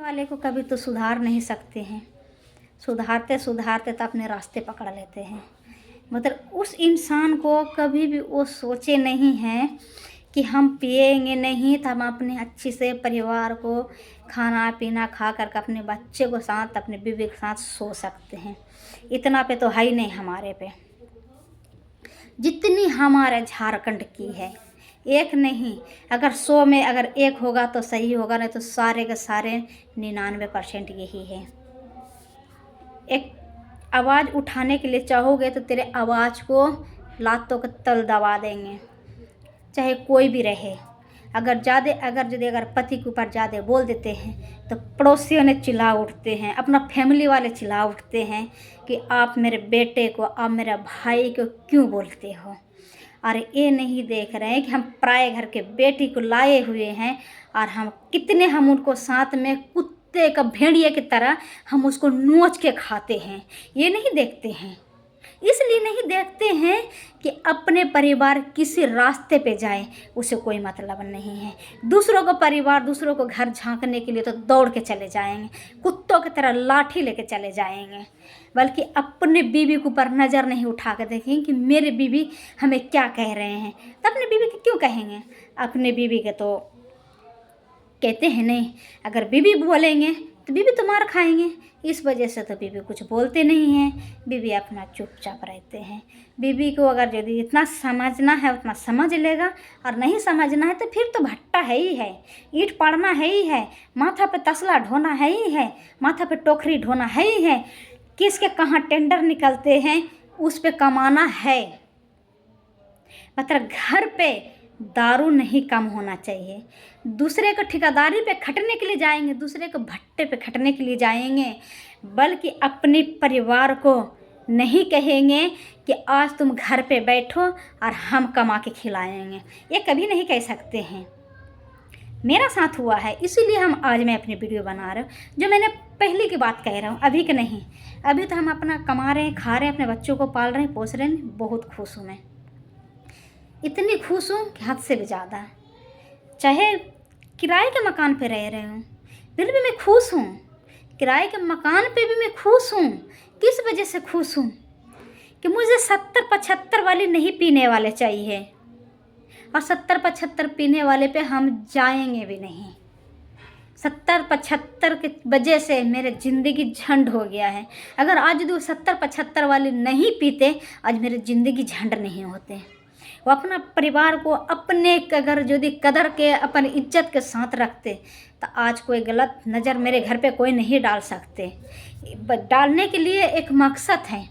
वाले को कभी तो सुधार नहीं सकते हैं, सुधारते सुधारते तो अपने रास्ते पकड़ लेते हैं। मतलब उस इंसान को कभी भी वो सोचे नहीं हैं कि हम पिएंगे नहीं तो हम अपने अच्छे से परिवार को खाना पीना खा करके अपने बच्चे को साथ अपने बीवी के साथ सो सकते हैं। इतना पे तो है ही नहीं हमारे पे, जितनी हमारे झारखंड की है। एक नहीं, अगर 100 में अगर एक होगा तो सही होगा, नहीं तो सारे के सारे 99% यही है। एक आवाज़ उठाने के लिए चाहोगे तो तेरे आवाज़ को लातों के तल दबा देंगे, चाहे कोई भी रहे। अगर पति के ऊपर ज़्यादा बोल देते हैं तो पड़ोसियों ने चिल्ला उठते हैं, अपना फैमिली वाले चिल्ला उठते हैं कि आप मेरे बेटे को, आप मेरे भाई को क्यों बोलते हो। और ये नहीं देख रहे हैं कि हम पराए घर के बेटी को लाए हुए हैं और हम उनको साथ में कुत्ते का भेड़िए की तरह हम उसको नोच के खाते हैं। ये नहीं देखते हैं, इसलिए नहीं देखते हैं कि अपने परिवार किसी रास्ते पे जाए, उसे कोई मतलब नहीं है। दूसरों का परिवार, दूसरों को घर झांकने के लिए तो दौड़ के चले जाएंगे, कुत्तों की तरह लाठी लेके चले जाएंगे, बल्कि अपने बीवी के ऊपर नज़र नहीं उठा कर देखेंगे कि मेरे बीवी हमें क्या कह रहे हैं। तो अपने बीवी के क्यों कहेंगे, अपने बीवी के तो कहते हैं नहीं। अगर बीवी बोलेंगे तो बीवी तो मार खाएंगे, इस वजह से तो बीवी कुछ बोलते नहीं हैं, बीवी अपना चुपचाप रहते हैं। बीवी को अगर यदि इतना समझना है उतना समझ लेगा, और नहीं समझना है तो फिर तो भट्टा है ही है, ईंट पाड़ना है ही है, माथा पे तसला ढोना है ही है, माथा पे टोकरी ढोना है ही है। किसके कहाँ टेंडर निकलते हैं उस पे कमाना है। मतलब घर पे दारू नहीं कम होना चाहिए। दूसरे को ठेकेदारी पे खटने के लिए जाएंगे, दूसरे को भट्टे पे खटने के लिए जाएंगे, बल्कि अपने परिवार को नहीं कहेंगे कि आज तुम घर पे बैठो और हम कमा के खिलाएंगे। ये कभी नहीं कह सकते हैं। मेरा साथ हुआ है, इसीलिए आज मैं अपनी वीडियो बना रहा हूँ। जो मैंने पहले की बात कह रहा हूँ, अभी के नहीं। अभी तो हम अपना कमा रहे हैं, खा रहे हैं, अपने बच्चों को पाल रहे हैं, पोस रहे हैं। बहुत खुश हूँ मैं, इतनी खुश हूँ कि हद से भी ज़्यादा। चाहे किराए के मकान पे रह रहे हूँ, फिर भी मैं खुश हूँ। किराए के मकान पे भी मैं खुश हूँ। किस वजह से खुश हूँ कि मुझे 70-75 वाले नहीं पीने वाले चाहिए, और 70-75 पीने वाले पे हम जाएंगे भी नहीं। 70-75 की वजह से मेरे ज़िंदगी झंड हो गया है। अगर आज जो 70-75 वाले नहीं पीते, आज मेरे ज़िंदगी झंड नहीं होते। वो अपना परिवार को अपने अगर यदि कदर के अपन इज्जत के साथ रखते तो आज कोई गलत नज़र मेरे घर पे कोई नहीं डाल सकते। डालने के लिए एक मकसद है।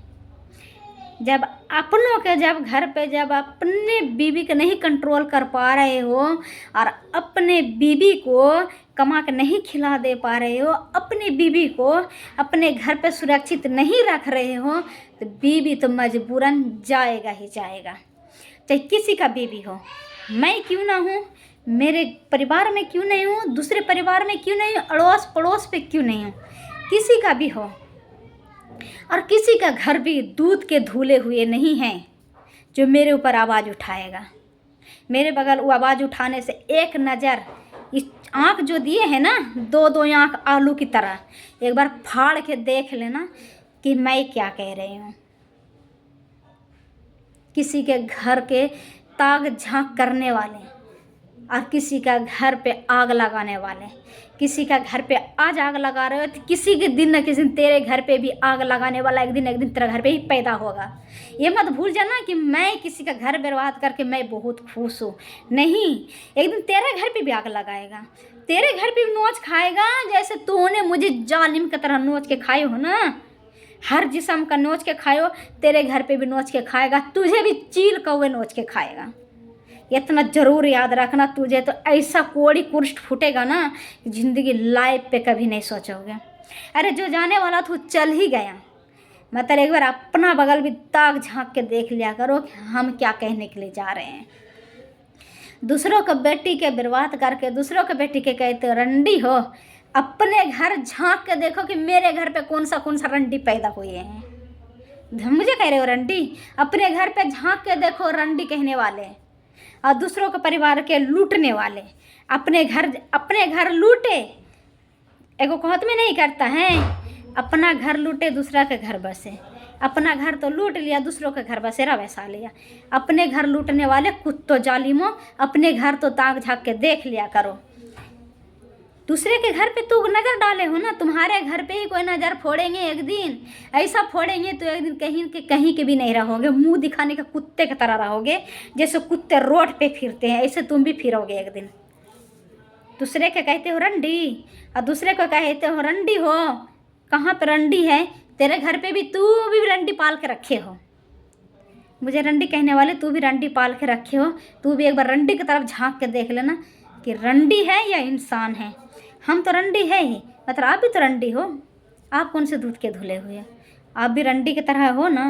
जब अपनों के घर पे जब अपने बीवी को नहीं कंट्रोल कर पा रहे हो और अपने बीवी को कमा के नहीं खिला दे पा रहे हो, अपनी बीवी को अपने घर पे सुरक्षित नहीं रख रहे हो, तो बीवी तो मजबूरन जाएगा ही जाएगा। चाहे किसी का बीवी हो, मैं क्यों ना हूँ, मेरे परिवार में क्यों नहीं हूँ, दूसरे परिवार में क्यों नहीं हूँ, अड़ोस पड़ोस पे क्यों नहीं हूँ, किसी का भी हो। और किसी का घर भी दूध के धुले हुए नहीं हैं जो मेरे ऊपर आवाज़ उठाएगा। मेरे बगल वो आवाज़ उठाने से एक नज़र, इस आँख जो दिए हैं ना, 2-2 आँख आलू की तरह, एक बार फाड़ के देख लेना कि मैं क्या कह रही हूँ। किसी के घर के ताक झांक करने वाले और किसी का घर पे आग लगाने वाले, किसी का घर पे आज आग लगा रहे हो तो किसी के दिन न किसी दिन तेरे घर पे भी आग लगाने वाला एक दिन तेरे घर पे ही पैदा होगा। ये मत भूल जाना कि मैं किसी का घर बर्बाद करके मैं बहुत खुश हूँ, नहीं। एक दिन तेरे घर पे भी आग लगाएगा, तेरे घर पे भी नोच खाएगा, जैसे तूने मुझे जालिम की तरह नोच के खाए हो ना। हर जिस्म का नोच के खाओ, तेरे घर पे भी नोच के खाएगा, तुझे भी चील कौवे नोच के खाएगा। इतना ज़रूर याद रखना, तुझे तो ऐसा कोड़ी कुर्स्ट फूटेगा ना, ज़िंदगी लाइफ पे कभी नहीं सोचोगे। अरे जो जाने वाला था चल ही गया। मतलब एक बार अपना बगल भी ताक झांक के देख लिया करो कि हम क्या कहने के लिए जा रहे हैं। दूसरों को बेटी के बर्बाद करके दूसरों के बेटी के कहते हो रंडी हो, अपने घर झांक के देखो कि मेरे घर पे कौन सा रंडी पैदा हुए हैं। मुझे कह रहे हो रंडी, अपने घर पे झांक के देखो रंडी कहने वाले और दूसरों के परिवार के लूटने वाले। अपने घर लूटे, एगो कहत में नहीं करता है, अपना घर लूटे दूसरा के घर बसे। अपना घर तो लूट लिया, दूसरों के घर बसेरा वैसा लिया। अपने घर लूटने वाले कुत्तों जालिमों, अपने घर तो ताक झाँक के देख लिया करो। दूसरे के घर पे तू नज़र डाले हो ना, तुम्हारे घर पे ही कोई नज़र फोड़ेंगे एक दिन, ऐसा फोड़ेंगे तो एक दिन कहीं के भी नहीं रहोगे, मुंह दिखाने का कुत्ते की तरह रहोगे। जैसे कुत्ते रोड पे फिरते हैं ऐसे तुम भी फिरोगे एक दिन। दूसरे के कहते हो रंडी और दूसरे को कहते हो रंडी हो। कहाँ पे रंडी है? तेरे घर पे भी तू भी रंडी पाल के रखे हो। मुझे रंडी कहने वाले, तू भी रंडी पाल के रखे हो। तू भी एक बार रंडी की तरफ झांक के देख लेना कि रंडी है या इंसान है। हम तो रंडी है ही, मतलब आप भी तो रंडी हो। आप कौन से दूध के धुले हुए? आप भी रंडी की तरह हो ना।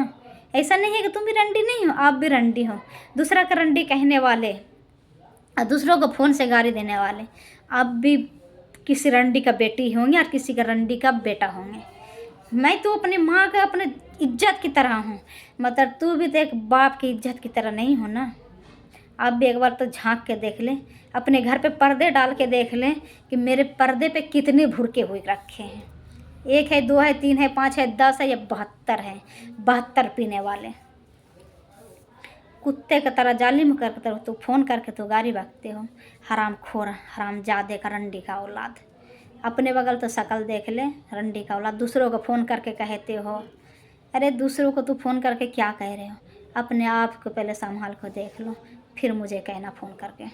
ऐसा नहीं है कि तुम भी रंडी नहीं हो, आप भी रंडी हो। दूसरा का रंडी कहने वाले और दूसरों को फ़ोन से गाली देने वाले, आप भी किसी रंडी का बेटी होंगे और किसी का रंडी का बेटा होंगे। मैं तो अपनी माँ का अपने इज्जत की तरह हूँ, मतलब तू भी तो एक बाप की इज्जत की तरह नहीं हो ना। आप भी एक बार तो झांक के देख लें, अपने घर पे पर्दे डाल के देख लें कि मेरे पर्दे पे कितने भुरके हुए रखे हैं। 1 है, 2 है, 3 है, 5 है, 10 है या 72 है। 72 पीने वाले कुत्ते की तरह जालिम करके तो फ़ोन करके तो गाड़ी भागते हो। हराम खोर, हराम जादे का रंडी का औलाद। अपने बगल तो शकल देख ले, रंडी का औलाद। दूसरों को फ़ोन करके कहते हो। अरे दूसरों को तू फ़ोन करके क्या कह रहे हो? अपने आप को पहले संभाल को देख लो, फिर मुझे कहना फ़ोन करके।